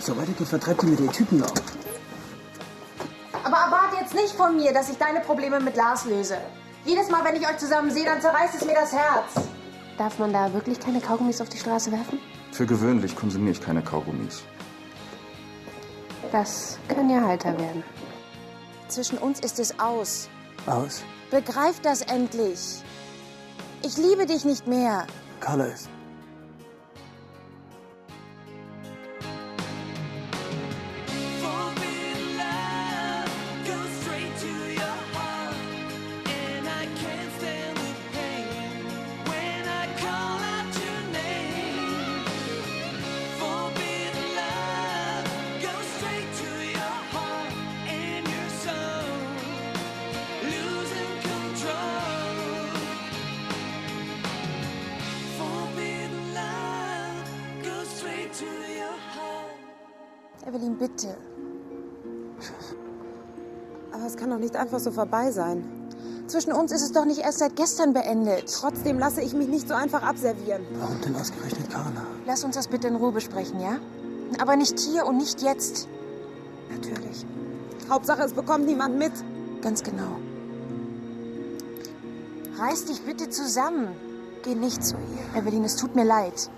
So weitergeht, vertreibt die mit den Typen noch. Aber erwarte jetzt nicht von mir, dass ich deine Probleme mit Lars löse. Jedes Mal, wenn ich euch zusammen sehe, dann zerreißt es mir das Herz. Darf man da wirklich keine Kaugummis auf die Straße werfen? Für gewöhnlich konsumiere ich keine Kaugummis. Das kann ja heiter werden. Zwischen uns ist es aus. Aus? Begreif das endlich. Ich liebe dich nicht mehr. Carla ist. Evelyn, bitte. Aber es kann doch nicht einfach so vorbei sein. Zwischen uns ist es doch nicht erst seit gestern beendet. Trotzdem lasse ich mich nicht so einfach abservieren. Warum denn ausgerechnet Carla? Lass uns das bitte in Ruhe besprechen, ja? Aber nicht hier und nicht jetzt. Natürlich. Hauptsache, es bekommt niemand mit. Ganz genau. Reiß dich bitte zusammen. Geh nicht zu ihr. Evelyn, es tut mir leid.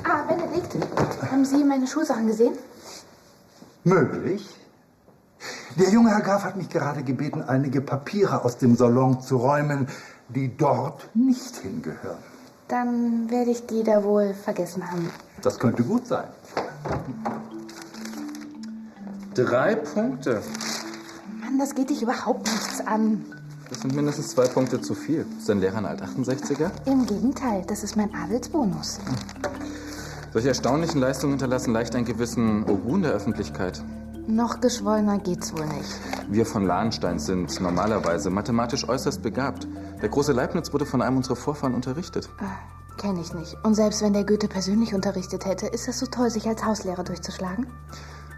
Ah, Benedikt, haben Sie meine Schulsachen gesehen? Möglich. Der junge Herr Graf hat mich gerade gebeten, einige Papiere aus dem Salon zu räumen, die dort nicht hingehören. Dann werde ich die da wohl vergessen haben. Das könnte gut sein. 3 Punkte. Mann, das geht dich überhaupt nichts an. Das sind mindestens 2 Punkte zu viel. Ist dein Lehrer ein Alt-68er? Im Gegenteil, das ist mein Adelsbonus. Solche erstaunlichen Leistungen hinterlassen leicht einen gewissen Ogu in der Öffentlichkeit. Noch geschwollener geht's wohl nicht. Wir von Lahnstein sind normalerweise mathematisch äußerst begabt. Der große Leibniz wurde von einem unserer Vorfahren unterrichtet. Kenne ich nicht. Und selbst wenn der Goethe persönlich unterrichtet hätte, ist es so toll, sich als Hauslehrer durchzuschlagen?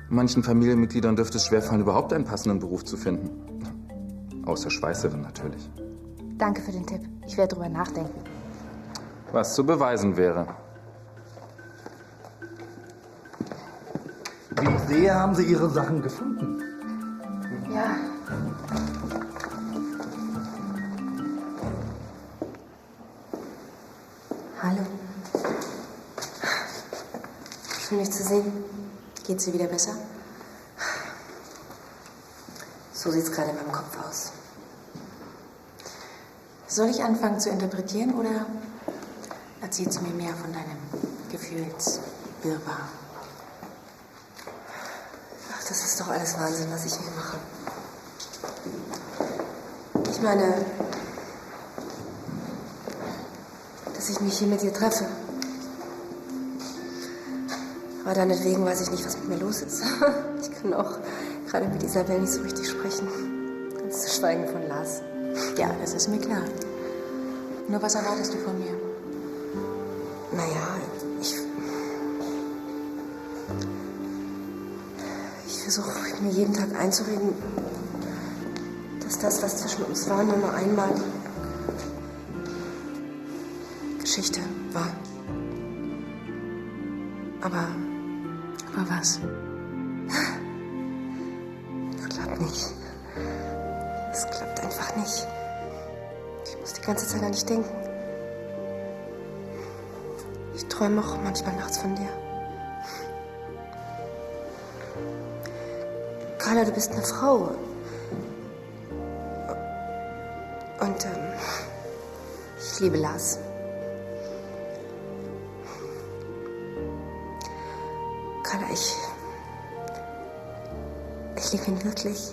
Manchen Familienmitgliedern dürfte es schwerfallen, überhaupt einen passenden Beruf zu finden. Außer Schweißerin natürlich. Danke für den Tipp. Ich werde drüber nachdenken. Was zu beweisen wäre. Wie ich sehe, haben Sie Ihre Sachen gefunden. Ja. Hallo. Schön, dich zu sehen. Geht's dir wieder besser? So sieht's gerade in meinem Kopf aus. Soll ich anfangen zu interpretieren oder erzählst du mir mehr von deinem Gefühlswirrwarr? Ach, das ist doch alles Wahnsinn, was ich hier mache. Ich meine, dass ich mich hier mit dir treffe. Aber deinetwegen weiß ich nicht, was mit mir los ist. Ich kann auch gerade mit Isabel nicht so richtig sprechen. Ganz zu schweigen von Lars. Ja, das ist mir klar. Nur was erwartest du von mir? Naja, ich versuche mir jeden Tag einzureden, dass das, was zwischen uns war, nur einmal Geschichte war. Aber was? das klappt nicht. Es klappt einfach nicht. Ich muss die ganze Zeit an dich denken. Ich träume auch manchmal nachts von dir. Carla, du bist eine Frau. Und ich liebe Lars. Carla, ich liebe ihn wirklich.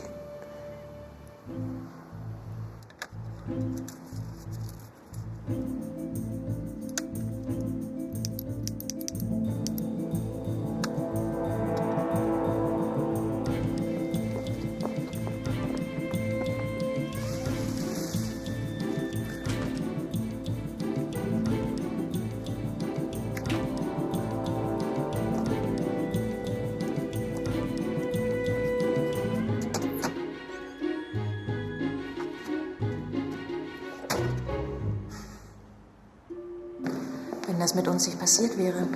was mit uns nicht passiert wäre,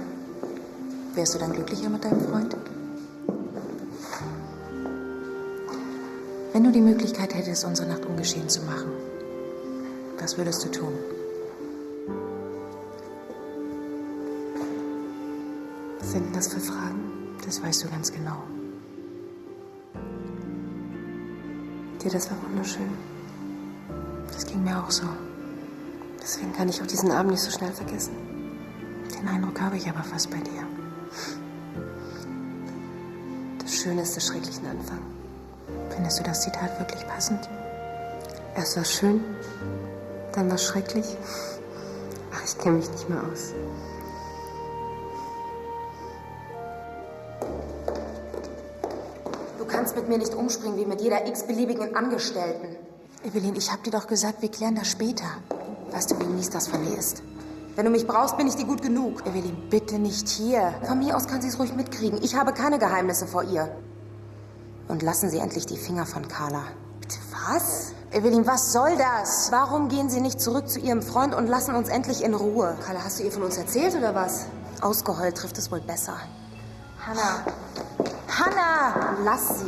wärst du dann glücklicher mit deinem Freund? Wenn du die Möglichkeit hättest, unsere Nacht ungeschehen zu machen, was würdest du tun? Was sind denn das für Fragen? Das weißt du ganz genau. Dir, das war wunderschön. Das ging mir auch so. Deswegen kann ich auch diesen Abend nicht so schnell vergessen. Den Eindruck habe ich aber fast bei dir. Das Schöne ist der schrecklichen Anfang. Findest du das Zitat wirklich passend? Erst war schön, dann war schrecklich. Ach, ich kenne mich nicht mehr aus. Du kannst mit mir nicht umspringen wie mit jeder x-beliebigen Angestellten. Evelyn, ich hab dir doch gesagt, wir klären das später. Weißt du, wie mies das von mir ist? Wenn du mich brauchst, bin ich dir gut genug. Evelyn, bitte nicht hier. Von mir aus kann sie es ruhig mitkriegen. Ich habe keine Geheimnisse vor ihr. Und lassen Sie endlich die Finger von Carla. Bitte was? Evelyn, was soll das? Warum gehen Sie nicht zurück zu Ihrem Freund und lassen uns endlich in Ruhe? Carla, hast du ihr von uns erzählt oder was? Ausgeheult trifft es wohl besser. Hannah! Hannah! Lass sie.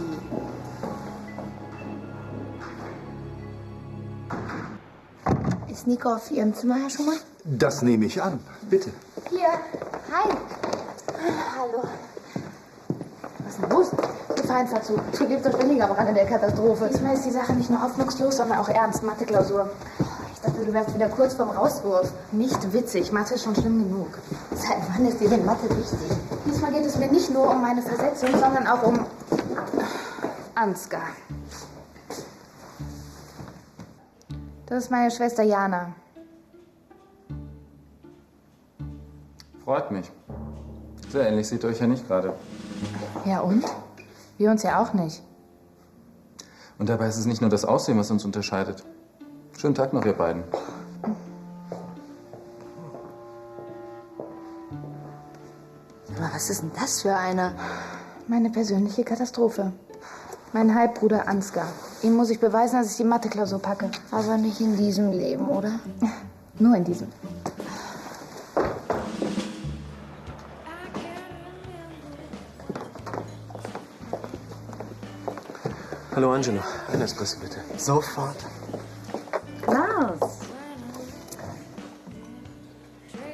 Ist Nico auf ihrem Zimmer, Herr Schumann? Das nehme ich an. Bitte. Hier. Hi. Hallo. Was ist denn los? Gefahrenverzug. Du lebst doch ständig am Rande der Katastrophe. Diesmal ist die Sache nicht nur hoffnungslos, sondern auch ernst. Mathe-Klausur. Ich dachte, du wärst wieder kurz vorm Rauswurf. Nicht witzig. Mathe ist schon schlimm genug. Seit wann ist dir denn Mathe wichtig? Diesmal geht es mir nicht nur um meine Versetzung, sondern auch um Ansgar. Das ist meine Schwester Jana. Freut mich. Sehr ähnlich seht ihr euch ja nicht gerade. Ja und? Wir uns ja auch nicht. Und dabei ist es nicht nur das Aussehen, was uns unterscheidet. Schönen Tag noch, ihr beiden. Aber was ist denn das für eine? Meine persönliche Katastrophe. Mein Halbbruder Ansgar. Ihm muss ich beweisen, dass ich die Mathe-Klausur packe. Aber nicht in diesem Leben, oder? Nur in diesem. Hallo Angelo, ein Espresso bitte. Sofort. Lars!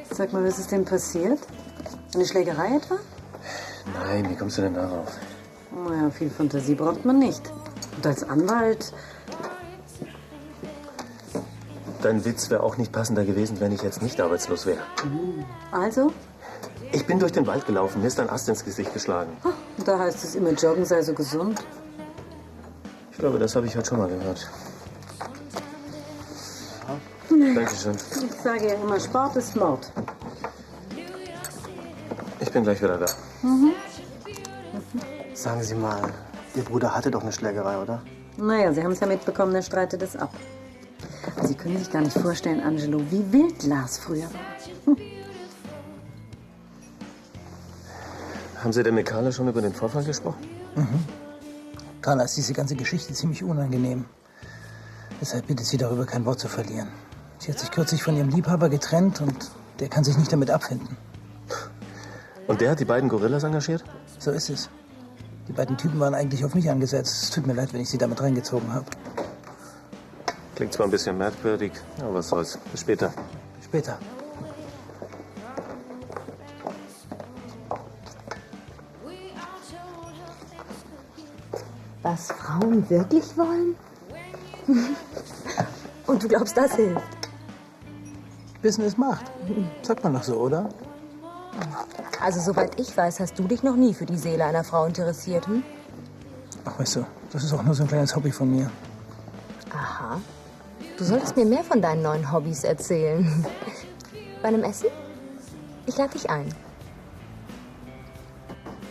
Sag mal, was ist denn passiert? Eine Schlägerei etwa? Nein, wie kommst du denn darauf? Naja, viel Fantasie braucht man nicht. Und als Anwalt? Dein Witz wäre auch nicht passender gewesen, wenn ich jetzt nicht arbeitslos wäre. Also? Ich bin durch den Wald gelaufen, mir ist ein Ast ins Gesicht geschlagen. Und da heißt es immer, Joggen sei so gesund. Ich glaube, das habe ich heute schon mal gehört. Dankeschön. Ich sage ja immer, Sport ist Mord. Ich bin gleich wieder da. Sagen Sie mal, Ihr Bruder hatte doch eine Schlägerei, oder? Naja, Sie haben es ja mitbekommen, er streitet es ab. Sie können sich gar nicht vorstellen, Angelo, wie wild Lars früher war. Haben Sie denn mit Carla schon über den Vorfall gesprochen? Carla ist diese ganze Geschichte ziemlich unangenehm. Deshalb bittet sie darüber, kein Wort zu verlieren. Sie hat sich kürzlich von ihrem Liebhaber getrennt und der kann sich nicht damit abfinden. Und der hat die beiden Gorillas engagiert? So ist es. Die beiden Typen waren eigentlich auf mich angesetzt. Es tut mir leid, wenn ich sie damit reingezogen habe. Klingt zwar ein bisschen merkwürdig, aber was soll's. Bis später. Später. Was Frauen wirklich wollen? Und du glaubst, das hilft? Wissen ist Macht. Sagt man doch so, oder? Also, soweit ich weiß, hast du dich noch nie für die Seele einer Frau interessiert, hm? Ach, weißt du, das ist auch nur so ein kleines Hobby von mir. Aha. Du solltest mir mehr von deinen neuen Hobbys erzählen. Bei einem Essen? Ich lade dich ein.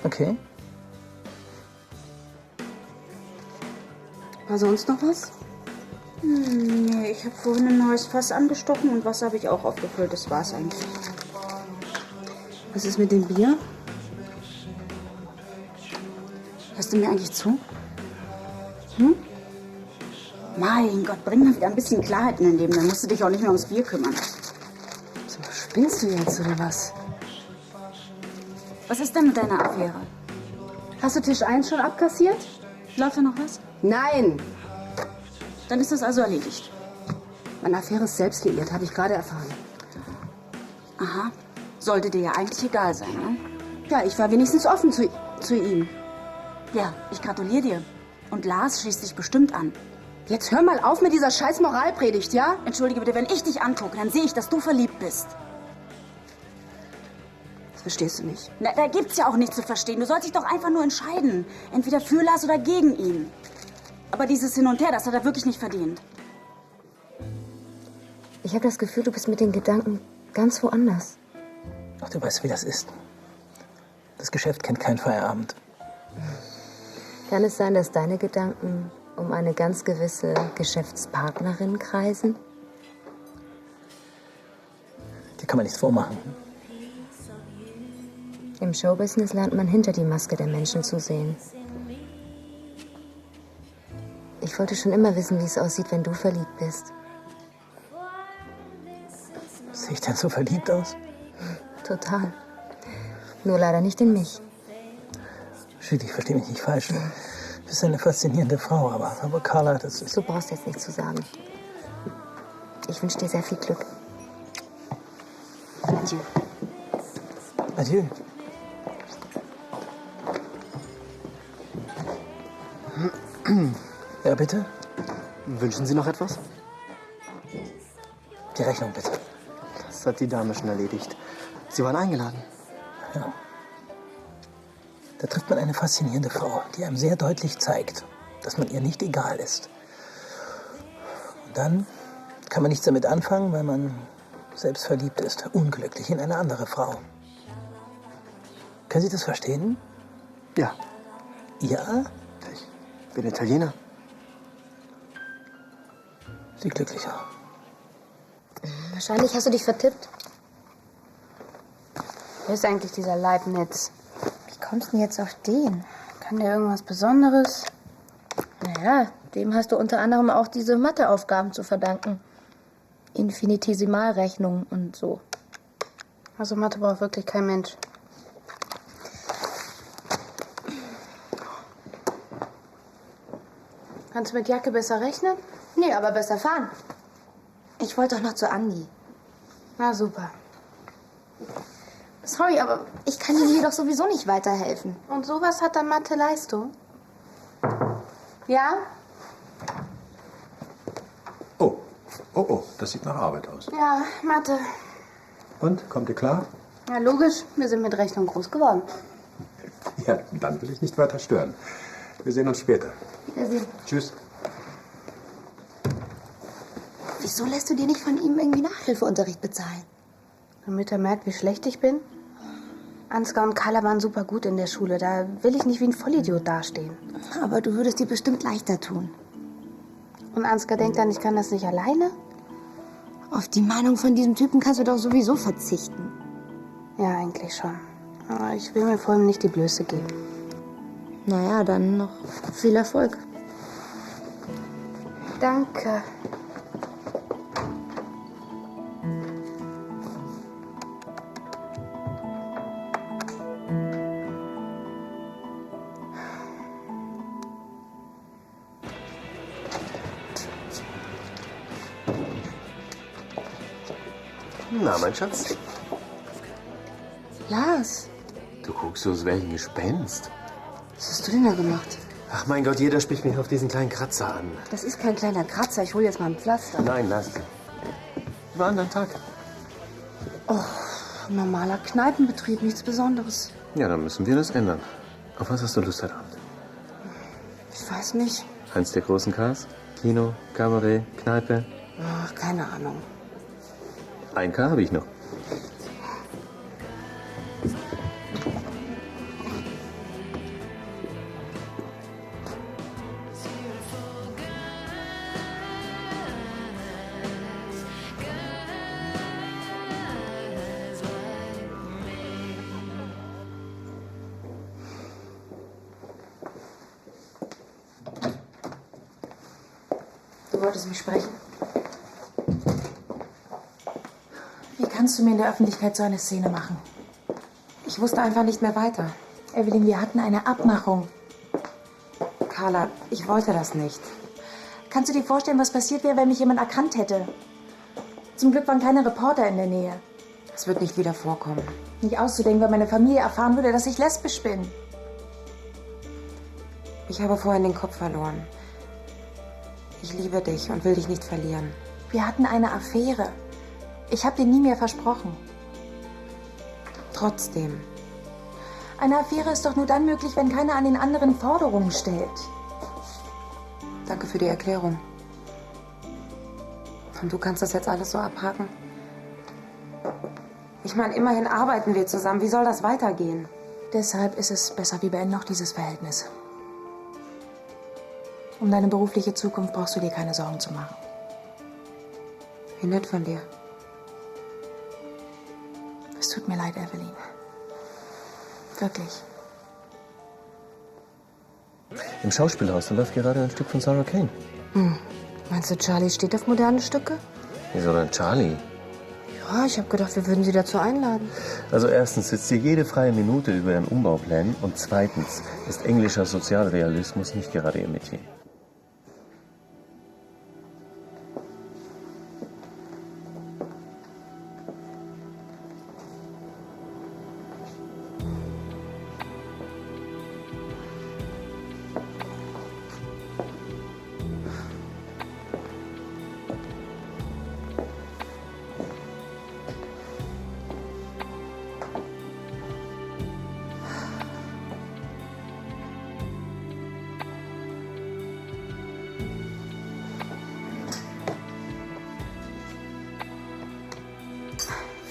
Okay. War sonst noch was? Nee, ich habe vorhin ein neues Fass angestochen und Wasser habe ich auch aufgefüllt. Das war's eigentlich. Was ist mit dem Bier? Hörst du mir eigentlich zu? Mein Gott, bring mal wieder ein bisschen Klarheit in dein Leben. Dann musst du dich auch nicht mehr ums Bier kümmern. So Spinnst du jetzt, oder was? Was ist denn mit deiner Affäre? Hast du Tisch 1 schon abkassiert? Läuft da noch was? Nein! Dann ist das also erledigt. Meine Affäre ist selbst liiert, habe ich gerade erfahren. Aha. Sollte dir ja eigentlich egal sein, ne? Ja, ich war wenigstens offen zu ihm. Ja, ich gratuliere dir. Und Lars schließt dich bestimmt an. Jetzt hör mal auf mit dieser scheiß Moralpredigt, ja? Entschuldige bitte, wenn ich dich angucke, dann sehe ich, dass du verliebt bist. Das verstehst du nicht. Na, da gibt's ja auch nichts zu verstehen. Du sollst dich doch einfach nur entscheiden. Entweder für Lars oder gegen ihn. Aber dieses Hin und Her, das hat er wirklich nicht verdient. Ich habe das Gefühl, du bist mit den Gedanken ganz woanders. Ach, du weißt, wie das ist. Das Geschäft kennt keinen Feierabend. Kann es sein, dass deine Gedanken um eine ganz gewisse Geschäftspartnerin kreisen? Dir kann man nichts vormachen. Im Showbusiness lernt man hinter die Maske der Menschen zu sehen. Ich wollte schon immer wissen, wie es aussieht, wenn du verliebt bist. Sehe ich denn so verliebt aus? Total. Nur leider nicht in mich. Shit, ich verstehe mich nicht falsch. Du bist eine faszinierende Frau, aber Carla, das ist... Du brauchst jetzt nichts zu sagen. Ich wünsche dir sehr viel Glück. Adieu. Adieu. Ja, bitte? Wünschen Sie noch etwas? Die Rechnung, bitte. Das hat die Dame schon erledigt. Sie waren eingeladen. Ja. Da trifft man eine faszinierende Frau, die einem sehr deutlich zeigt, dass man ihr nicht egal ist. Und dann kann man nichts damit anfangen, weil man selbst verliebt ist, unglücklich in eine andere Frau. Können Sie das verstehen? Ja, Ja? ich bin Italiener. Sie glücklicher. Wahrscheinlich hast du dich vertippt. Wer ist eigentlich dieser Leibniz? Wie kommst du denn jetzt auf den? Kann der irgendwas Besonderes? Naja, dem hast du unter anderem auch diese Matheaufgaben zu verdanken. Infinitesimalrechnungen und so. Also Mathe braucht wirklich kein Mensch. Kannst du mit Jacke besser rechnen? Nee, aber besser fahren. Ich wollte doch noch zu Andi. Na super. Sorry, aber ich kann dir hier doch sowieso nicht weiterhelfen. Und sowas hat dann Mathe-Leistung? Ja? Oh, das sieht nach Arbeit aus. Ja, Mathe. Und, kommt ihr klar? Na logisch, wir sind mit Rechnung groß geworden. Ja, dann will ich nicht weiter stören. Wir sehen uns später. Wiedersehen. Tschüss. Wieso lässt du dir nicht von ihm irgendwie Nachhilfeunterricht bezahlen? Damit er merkt, wie schlecht ich bin? Ansgar und Carla waren super gut in der Schule. Da will ich nicht wie ein Vollidiot dastehen. Aber du würdest dir bestimmt leichter tun. Und Ansgar denkt dann, ich kann das nicht alleine? Auf die Meinung von diesem Typen kannst du doch sowieso verzichten. Ja, eigentlich schon. Aber ich will mir vor allem nicht die Blöße geben. Naja, dann noch viel Erfolg. Danke. Na, mein Schatz, Lars, du guckst so, als wäre ich ein Gespenst. was hast du denn da gemacht? Ach mein Gott, jeder spricht mich auf diesen kleinen Kratzer an. Das ist kein kleiner Kratzer. Ich hole jetzt mal ein Pflaster. Nein, lass. Wie war denn dein Tag? Normaler Kneipenbetrieb, nichts Besonderes. Ja, dann müssen wir das ändern. Auf was hast du Lust heute Abend? Ich weiß nicht. Eins der großen Cars? Kino, Kabarett, Kneipe? Ach, keine Ahnung. Ein Car habe ich noch. Du wolltest mich sprechen. Wie kannst du mir in der Öffentlichkeit so eine Szene machen? Ich wusste einfach nicht mehr weiter. Evelyn, wir hatten eine Abmachung. Carla, ich wollte das nicht. Kannst du dir vorstellen, was passiert wäre, wenn mich jemand erkannt hätte? Zum Glück waren keine Reporter in der Nähe. Das wird nicht wieder vorkommen. Nicht auszudenken, weil meine Familie erfahren würde, dass ich lesbisch bin. Ich habe vorhin den Kopf verloren. Ich liebe dich und will dich nicht verlieren. Wir hatten eine Affäre. Ich habe dir nie mehr versprochen. Trotzdem. Eine Affäre ist doch nur dann möglich, wenn keiner an den anderen Forderungen stellt. Danke für die Erklärung. Und du kannst das jetzt alles so abhaken? Ich meine, immerhin arbeiten wir zusammen. Wie soll das weitergehen? Deshalb ist es besser, wir beenden noch dieses Verhältnis. Um deine berufliche Zukunft brauchst du dir keine Sorgen zu machen. Wie nett von dir. Es tut mir leid, Evelyn. Wirklich. Im Schauspielhaus, da läuft gerade ein Stück von Sarah Kane. Meinst du, Charlie steht auf moderne Stücke? Wieso denn Charlie? Ja, ich habe gedacht, wir würden sie dazu einladen. Also erstens sitzt hier jede freie Minute über ihren Umbauplänen und zweitens ist englischer Sozialrealismus nicht gerade ihr Metier.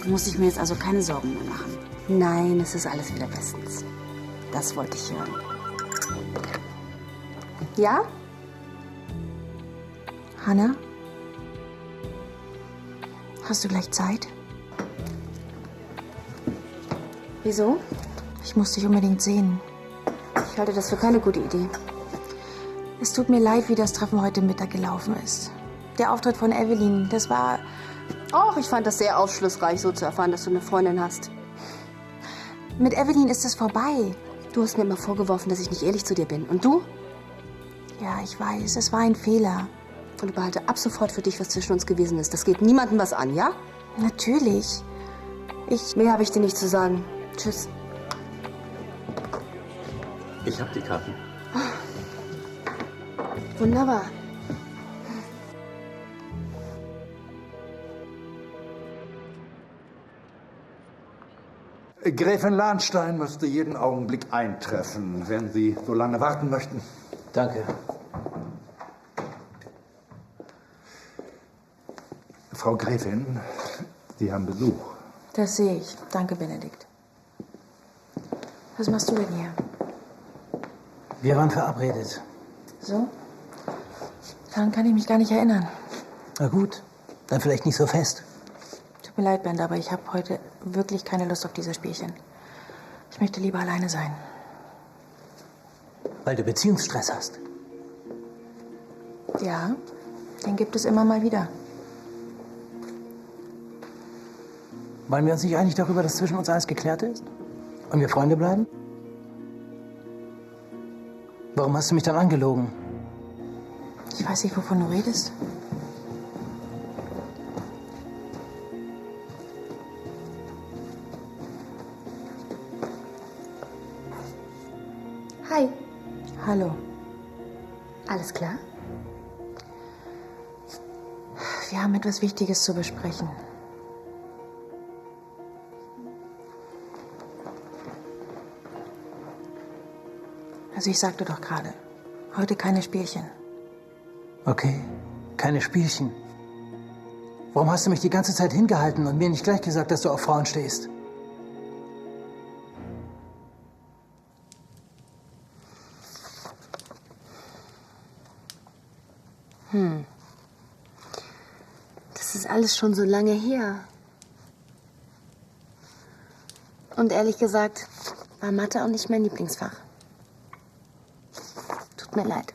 Muss ich mir jetzt also keine Sorgen mehr machen. Nein, es ist alles wieder bestens. Das wollte ich hören. Ja? Hannah? Hast du gleich Zeit? Wieso? Ich muss dich unbedingt sehen. Ich halte das für keine gute Idee. Es tut mir leid, wie das Treffen heute Mittag gelaufen ist. Der Auftritt von Evelyn, das war... Och, ich fand das sehr aufschlussreich, so zu erfahren, dass du eine Freundin hast. Mit Evelyn ist es vorbei. Du hast mir immer vorgeworfen, dass ich nicht ehrlich zu dir bin. Und du? Ja, ich weiß, es war ein Fehler. Und behalte ab sofort für dich, was zwischen uns gewesen ist. Das geht niemandem was an, ja? Natürlich. Mehr habe ich dir nicht zu sagen. Tschüss. Ich hab die Karten. Wunderbar. Gräfin Lahnstein müsste jeden Augenblick eintreffen, wenn Sie so lange warten möchten. Danke. Frau Gräfin, Sie haben Besuch. Das sehe ich. Danke, Benedikt. Was machst du denn hier? Wir waren verabredet. So? Daran kann ich mich gar nicht erinnern. Na gut, dann vielleicht nicht so fest. Tut mir leid, Ben, aber ich habe heute wirklich keine Lust auf diese Spielchen. Ich möchte lieber alleine sein. Weil du Beziehungsstress hast. Ja, den gibt es immer mal wieder. Waren wir uns nicht einig darüber, dass zwischen uns alles geklärt ist? Und wir Freunde bleiben? Warum hast du mich dann angelogen? Ich weiß nicht, wovon du redest. Hi. Hallo. Alles klar? Wir haben etwas Wichtiges zu besprechen. Also ich sagte doch gerade, heute keine Spielchen. Okay, keine Spielchen. Warum hast du mich die ganze Zeit hingehalten und mir nicht gleich gesagt, dass du auf Frauen stehst? Das ist alles schon so lange her. Und ehrlich gesagt, war Mathe auch nicht mein Lieblingsfach. Tut mir leid.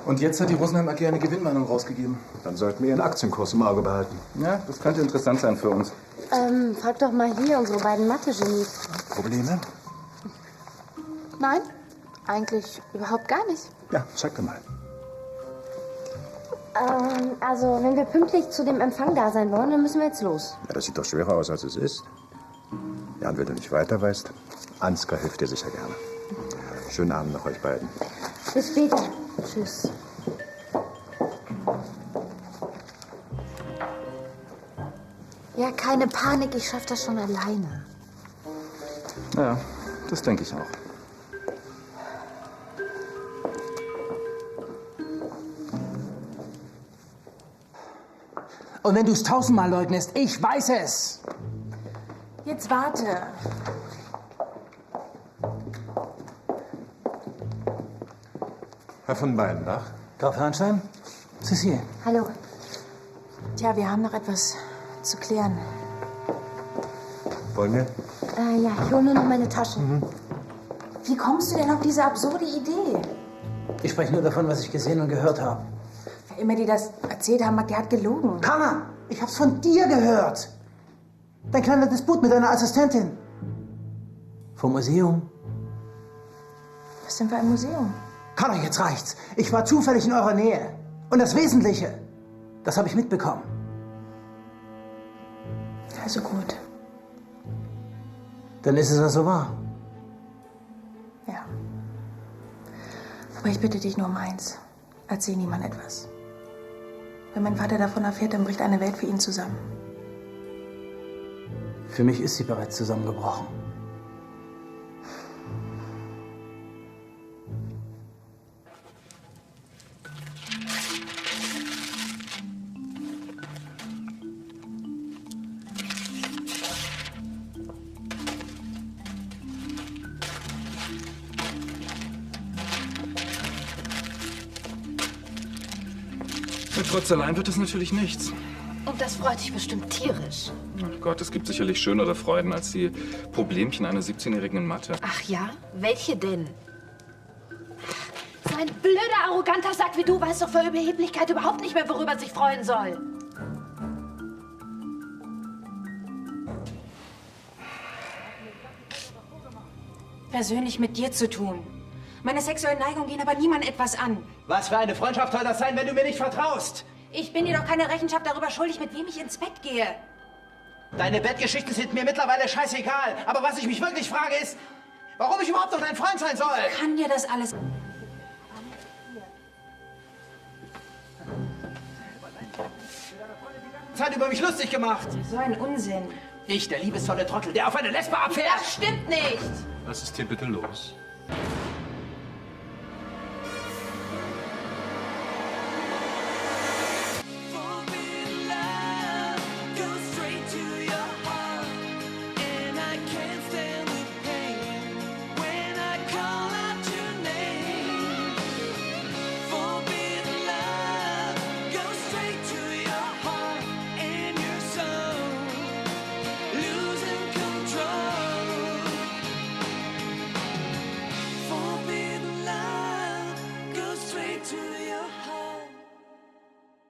Und jetzt hat die Rosenheim AG eine Gewinnwarnung rausgegeben. Dann sollten wir Ihren Aktienkurs im Auge behalten. Ja, das könnte interessant sein für uns. Frag doch mal hier unsere beiden Mathe-Genies. Probleme? Nein, eigentlich überhaupt gar nicht. Ja, zeig doch mal. Also, wenn wir pünktlich zu dem Empfang da sein wollen, dann müssen wir jetzt los. Ja, das sieht doch schwerer aus, als es ist. Ja, und wenn du nicht weiter weißt, Ansgar hilft dir sicher gerne. Schönen Abend noch euch beiden. Bis später. Tschüss. Ja, keine Panik, ich schaff das schon alleine. Ja, das denke ich auch. Und wenn du es 1000-mal leugnest, ich weiß es. Jetzt warte. Herr von Beinbach. Graf Hörnstein? Cecile. Hallo. Tja, wir haben noch etwas zu klären. Wollen wir? Ja, ich hole nur noch meine Tasche. Wie kommst du denn auf diese absurde Idee? Ich spreche nur davon, was ich gesehen und gehört habe. Wer immer dir das erzählt haben mag, der hat gelogen. Hanna, ich hab's von dir gehört. Dein kleiner Disput mit deiner Assistentin. Vom Museum. Was denn für ein Museum? Hanna, jetzt reicht's. Ich war zufällig in eurer Nähe. Und das Wesentliche, das habe ich mitbekommen. Also gut. Dann ist es also wahr. Ja. Aber ich bitte dich nur um eins. Erzähl niemand etwas. Wenn mein Vater davon erfährt, dann bricht eine Welt für ihn zusammen. Für mich ist sie bereits zusammengebrochen. Mit Trotz allein wird das natürlich nichts. Und das freut dich bestimmt tierisch. Ach Gott, es gibt sicherlich schönere Freuden als die Problemchen einer 17-Jährigen in Mathe. Ach ja? Welche denn? So ein blöder, arroganter Sack wie du weiß doch vor Überheblichkeit überhaupt nicht mehr, worüber er sich freuen soll. Persönlich mit dir zu tun. Meine sexuellen Neigungen gehen aber niemandem etwas an. Was für eine Freundschaft soll das sein, wenn du mir nicht vertraust? Ich bin dir doch keine Rechenschaft darüber schuldig, mit wem ich ins Bett gehe. Deine Bettgeschichten sind mir mittlerweile scheißegal. Aber was ich mich wirklich frage ist, warum ich überhaupt noch dein Freund sein soll. Kann dir das alles... Zeit über mich lustig gemacht. So ein Unsinn. Ich, der liebestolle Trottel, der auf eine Lesbe abfährt. Das stimmt nicht. Was ist hier bitte los?